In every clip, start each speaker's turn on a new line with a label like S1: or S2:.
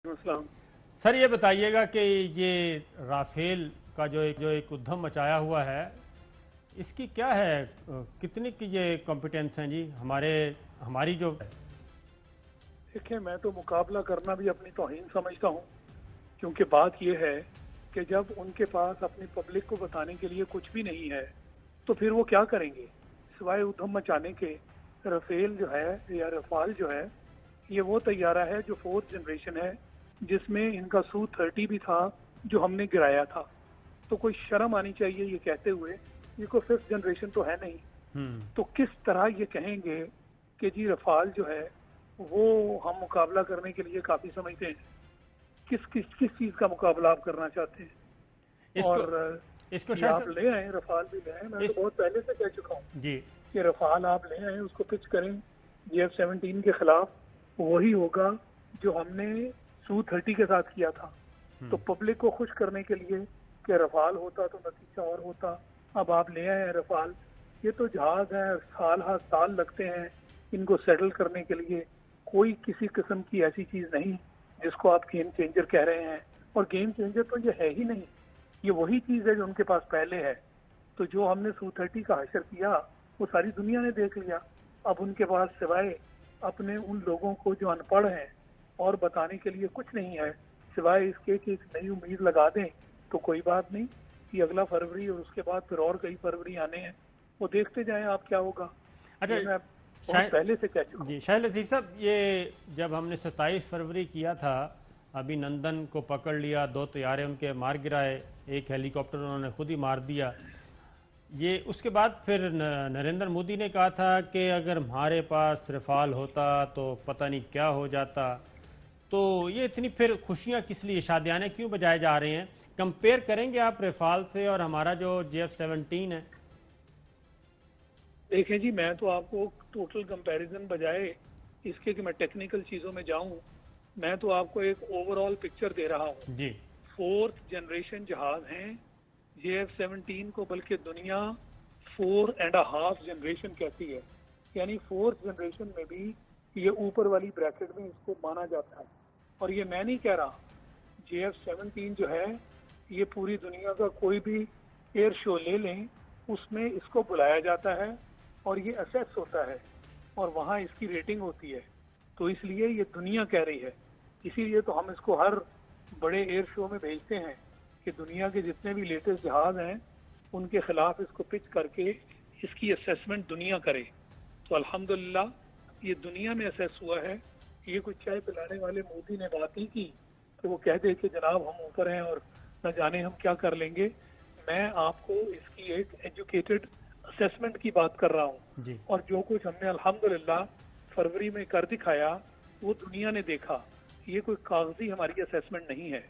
S1: السلام।
S2: سر یہ بتائیے گا کہ یہ رافیل کا جو ایک ادھم مچایا ہوا ہے، اس کی کیا ہے، کتنی کی یہ کمپیٹنس ہیں جی ہماری جو
S1: دیکھیں، میں تو مقابلہ کرنا بھی اپنی توہین سمجھتا ہوں، کیونکہ بات یہ ہے کہ جب ان کے پاس اپنی پبلک کو بتانے کے لیے کچھ بھی نہیں ہے تو پھر وہ کیا کریں گے سوائے ادھم مچانے کے۔ رافیل جو ہے یا رفال جو ہے، یہ وہ طیارہ ہے جو 4th جنریشن ہے، جس میں ان کا سو-30 بھی تھا جو ہم نے گرایا تھا۔ تو کوئی شرم آنی چاہیے یہ کہتے ہوئے، یہ کوئی 5th جنریشن تو ہے نہیں، تو کس طرح یہ کہیں گے کہ جی رفال جو ہے وہ ہم مقابلہ کرنے کے لیے کافی سمجھتے ہیں۔ کس چیز کا مقابلہ آپ کرنا چاہتے ہیں؟
S2: اس کو
S1: اور
S2: اس کو
S1: یہ
S2: شاید
S1: آپ لے آئیں، رفال بھی لے آئیں، میں تو بہت پہلے سے کہہ چکا ہوں
S2: جی
S1: کہ رفال آپ لے آئیں، اس کو پچ کریں GF-17 کے خلاف، وہی ہوگا جو ہم نے سو-30 کے ساتھ کیا تھا۔ تو پبلک کو خوش کرنے کے لیے کہ رفال ہوتا تو نتیجہ اور ہوتا۔ اب آپ لے آئے ہیں رفال، یہ تو جہاز ہیں، سال ہر سال لگتے ہیں ان کو سیٹل کرنے کے لیے۔ کوئی کسی قسم کی ایسی چیز نہیں جس کو آپ گیم چینجر کہہ رہے ہیں، اور گیم چینجر تو یہ ہے ہی نہیں، یہ وہی چیز ہے جو ان کے پاس پہلے ہے۔ تو جو ہم نے سو-30 کا حشر کیا وہ ساری دنیا نے دیکھ لیا۔ اب ان کے پاس سوائے اپنے ان لوگوں کو جو ان پڑھ ہیں اور بتانے کے لیے کچھ نہیں ہے، سوائے اس کے کہ ایک نئی امید لگا دیں تو کوئی بات نہیں، یہ اگلا فروری اور اس کے بعد پھر اور کئی فروری آنے ہیں، وہ دیکھتے جائیں آپ کیا ہوگا۔
S2: اچھا
S1: یہ میں بہت پہلے سے کہہ چکا ہوں۔
S2: جی شاہد لطیف صاحب، یہ جب ہم نے 27 فروری کیا تھا، ابھی نندن کو پکڑ لیا، 2 طیارے ان کے مار گرائے، ایک ہیلی کاپٹر انہوں نے خود ہی مار دیا۔ یہ اس کے بعد پھر نریندر مودی نے کہا تھا کہ اگر ہمارے پاس رفال ہوتا تو پتہ نہیں کیا ہو جاتا۔ تو یہ اتنی پھر خوشیاں کس لیے، شادیانے کیوں بجائے جا رہے ہیں؟ کمپیئر کریں گے آپ رفال سے اور ہمارا جو GF-17 ہے؟
S1: دیکھیں جی، میں تو آپ کو ٹوٹل کمپیریزن بجائے اس کے کہ میں ٹیکنیکل چیزوں میں جاؤں، میں تو آپ کو ایک اوور آل پکچر دے رہا ہوں۔
S2: جی
S1: 4th جنریشن جہاز ہیں GF-17 کو، بلکہ دنیا 4.5 جنریشن کہتی ہے، یعنی 4th جنریشن میں بھی یہ اوپر والی بریکٹ میں اس کو مانا جاتا ہے۔ اور یہ میں نہیں کہہ رہا، GF-17 جو ہے یہ پوری دنیا کا کوئی بھی ایئر شو لے لیں، اس میں اس کو بلایا جاتا ہے اور یہ اسیس ہوتا ہے اور وہاں اس کی ریٹنگ ہوتی ہے۔ تو اس لیے یہ دنیا کہہ رہی ہے، اسی لیے تو ہم اس کو ہر بڑے ایئر شو میں بھیجتے ہیں کہ دنیا کے جتنے بھی لیٹسٹ جہاز ہیں ان کے خلاف اس کو پچ کر کے اس کی اسیسمنٹ دنیا کرے۔ تو الحمدللہ یہ دنیا میں اسیس ہوا ہے۔ یہ کچھ چائے پلانے والے مودی نے بات نہیں کی کہ وہ کہہ دے کہ جناب ہم اوپر ہیں اور نہ جانے ہم کیا کر لیں گے۔ میں آپ کو اس کی ایک ایجوکیٹڈ اسیسمنٹ کی بات کر رہا ہوں،
S2: جی
S1: اور جو کچھ ہم نے الحمدللہ فروری میں کر دکھایا وہ دنیا نے دیکھا۔ یہ کوئی کاغذی ہماری اسیسمنٹ نہیں ہے۔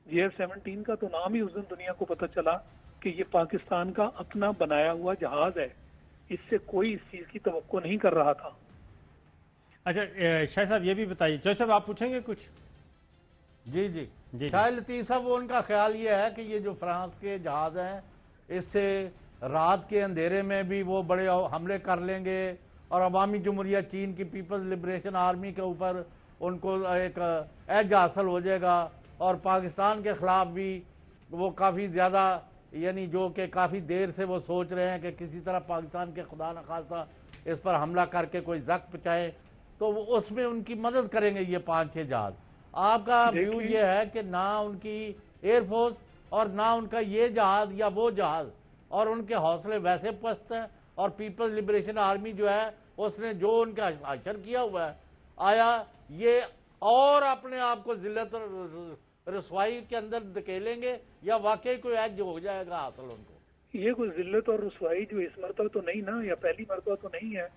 S1: GF-17 کا تو نام ہی اس دن دنیا کو پتہ چلا کہ یہ پاکستان کا اپنا بنایا ہوا جہاز ہے، اس سے کوئی اس چیز کی توقع نہیں کر رہا تھا۔
S2: اچھا شاہ صاحب یہ بھی بتائیے، جوش صاحب آپ پوچھیں گے کچھ؟
S3: جی جی
S2: جی
S3: شاہد لطیف صاحب، وہ ان کا خیال یہ ہے کہ یہ جو فرانس کے جہاز ہیں اس سے رات کے اندھیرے میں بھی وہ بڑے حملے کر لیں گے، اور عوامی جمہوریہ چین کی پیپلز لبریشن آرمی کے اوپر ان کو ایک ایج حاصل ہو جائے گا، اور پاکستان کے خلاف بھی وہ کافی زیادہ، یعنی جو کہ کافی دیر سے وہ سوچ رہے ہیں کہ کسی طرح پاکستان کے خدا نخواستہ اس پر حملہ کر کے کوئی زخم پہنچائے، تو وہ اس میں ان کی مدد کریں گے یہ 5-6 جہاز۔ آپ کا ویو یہ ہے کہ نہ ان کی ایئر فورس اور نہ ان کا یہ جہاز یا وہ جہاز، اور ان کے حوصلے ویسے پست ہیں، اور پیپلز لبریشن آرمی جو ہے اس نے جو ان کا حشر کیا ہوا ہے، آیا یہ اور اپنے آپ کو ذلت اور رسوائی کے اندر دھکیلیں گے یا واقعی کوئی ایج ہو جائے گا حاصل ان کو؟
S1: یہ کوئی ذلت اور رسوائی جو اس مرتبہ تو نہیں نا، یا پہلی مرتبہ تو نہیں ہے،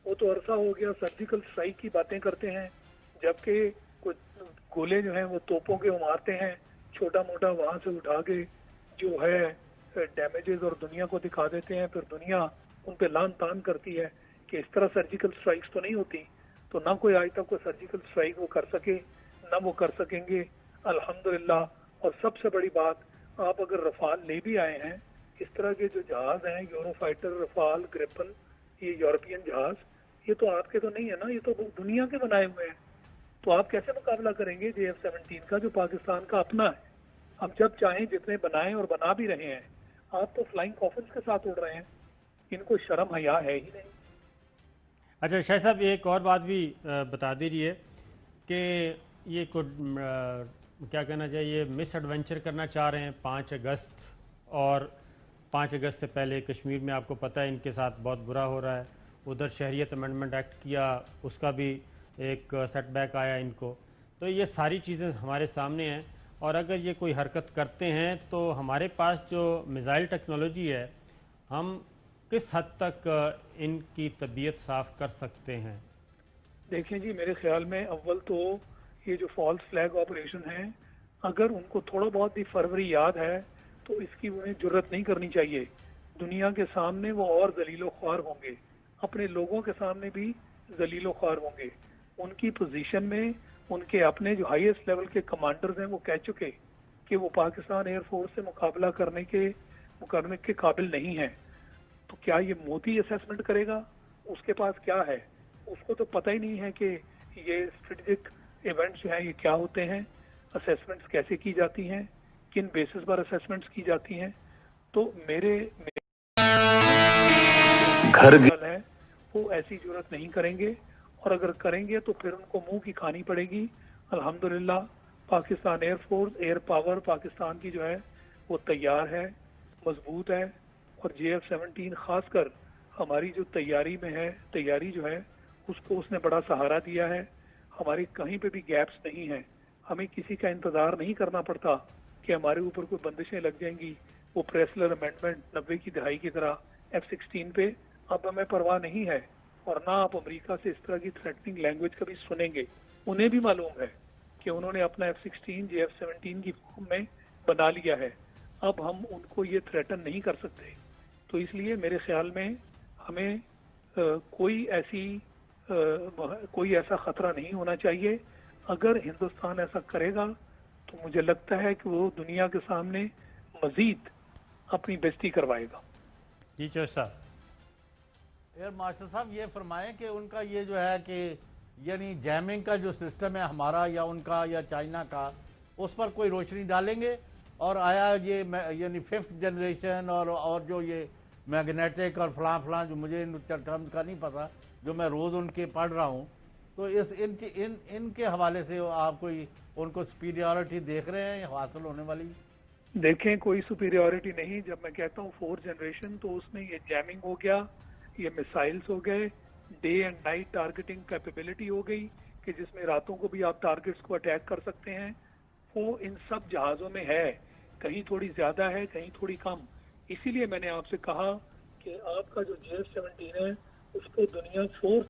S1: وہ تو عرصہ ہو گیا سرجیکل اسٹرائک کی باتیں کرتے ہیں، جبکہ کچھ گولے جو ہیں وہ توپوں کے مارتے ہیں، چھوٹا موٹا وہاں سے اٹھا کے جو ہے ڈیمیجز اور دنیا کو دکھا دیتے ہیں، پھر دنیا ان پہ لان تان کرتی ہے کہ اس طرح سرجیکل اسٹرائکس تو نہیں ہوتی۔ تو نہ کوئی آج تک کوئی سرجیکل اسٹرائک وہ کر سکے، نہ وہ کر سکیں گے الحمدللہ۔ اور سب سے بڑی بات، آپ اگر رفال لے بھی آئے ہیں، اس طرح کے جو جہاز ہیں یورو فائٹر، رفال، گریپن، یہ یورپین جہاز، یہ تو آپ کے تو نہیں ہے نا، یہ تو دنیا کے بنائے ہوئے ہیں۔ تو آپ کیسے مقابلہ کریں گے JF-17 کا جو پاکستان کا اپنا ہے؟ ہم جب چاہیں جتنے بنائیں اور بنا بھی رہے ہیں. آپ تو فلائنگ کافنز کے ساتھ اڑ رہے ہیں. ان کو شرم حیا ہے ہی نہیں.
S2: اچھا شاہ صاحب ایک اور بات بھی بتا دیجیے کہ یہ کیا کہنا چاہیے مس ایڈونچر کرنا چاہ رہے ہیں 5 اگست اور 5 اگست سے پہلے کشمیر میں آپ کو پتہ ہے ان کے ساتھ بہت برا ہو رہا ہے. ادھر شہریت امینڈمنٹ ایکٹ کیا, اس کا بھی ایک سیٹ بیک آیا ان کو. تو یہ ساری چیزیں ہمارے سامنے ہیں, اور اگر یہ کوئی حرکت کرتے ہیں تو ہمارے پاس جو میزائل ٹیکنالوجی ہے ہم کس حد تک ان کی طبیعت صاف کر سکتے ہیں؟
S1: دیکھیں جی, میرے خیال میں اول تو یہ جو فالس فلیگ آپریشن ہے, اگر ان کو تھوڑا بہت بھی فروری یاد ہے تو اس کی انہیں جرت نہیں کرنی چاہیے. دنیا کے سامنے وہ اور ذلیل و خوار ہوں گے, اپنے لوگوں کے سامنے بھی ذلیل و خوار ہوں گے. ان کی پوزیشن میں ان کے اپنے جو ہائیسٹ لیول کے کمانڈرز ہیں وہ کہہ چکے کہ وہ پاکستان ایئر فورس سے مقابلہ کرنے کے قابل نہیں ہیں. تو کیا یہ مودی اسیسمنٹ کرے گا؟ اس کے پاس کیا ہے؟ اس کو تو پتہ ہی نہیں ہے کہ یہ اسٹریٹجک ایونٹس جو ہیں یہ کیا ہوتے ہیں, اسیسمنٹس کیسے کی جاتی ہیں, کن بیسس پر اسیسمنٹس کی جاتی ہیں. تو میرے گھر ہے وہ ایسی جرت نہیں کریں گے, اور اگر کریں گے تو پھر ان کو منہ کی کھانی پڑے گی. الحمدللہ Pakistan air force, air power Pakistan کی جو ہے وہ تیار ہے, مضبوط ہے. اور JF-17 خاص کر ہماری جو تیاری جو ہے اس کو اس نے بڑا سہارا دیا ہے. ہماری کہیں پہ بھی گیپس نہیں ہیں. ہمیں کسی کا انتظار نہیں کرنا پڑتا کہ ہمارے اوپر کوئی بندشیں لگ جائیں گی. وہ پریسلر امینڈمنٹ 90 کی دہائی کی طرح F-16 پہ اب ہمیں پرواہ نہیں ہے, اور نہ آپ امریکہ سے اس طرح کی تھریٹننگ لینگویج کبھی سنیں گے. انہیں بھی معلوم ہے کہ انہوں نے اپنا F-16 JF-17 کی فارم میں بنا لیا ہے. اب ہم ان کو یہ تھریٹن نہیں کر سکتے. تو اس لیے میرے خیال میں ہمیں کوئی ایسا خطرہ نہیں ہونا چاہیے. اگر ہندوستان ایسا کرے گا تو مجھے لگتا ہے کہ وہ دنیا کے سامنے مزید اپنی بےزتی کروائے گا.
S2: جی چوہدری صاحب.
S3: ایئر مارشل صاحب یہ فرمائیں کہ ان کا یہ جو ہے کہ یعنی جیمنگ کا جو سسٹم ہے ہمارا یا ان کا یا چائنا کا, اس پر کوئی روشنی ڈالیں گے؟ اور آیا یہ یعنی 5th جنریشن اور جو یہ میگنیٹک اور فلاں جو مجھے ٹرمز کا نہیں پتا, جو میں روز ان کے پڑھ رہا ہوں, تو ان کے حوالے سے آپ کوئی ان کو سپیریورٹی دیکھ رہے ہیں حاصل ہونے والی؟
S1: دیکھیں, کوئی سپیریورٹی نہیں. جب میں کہتا ہوں 4th جنریشن تو اس میں یہ جیمنگ ہو گیا, یہ میسائلز ہو گئے, day and night targeting capability ہو گئی کہ جس میں راتوں کو بھی آپ ٹارگیٹس کو اٹیک کر سکتے ہیں. وہ ان سب جہازوں میں ہے, کہیں تھوڑی زیادہ ہے کہیں تھوڑی کم. اسی لیے میں نے آپ سے کہا کہ آپ کا جو JF-17 ہے اس کو دنیا 4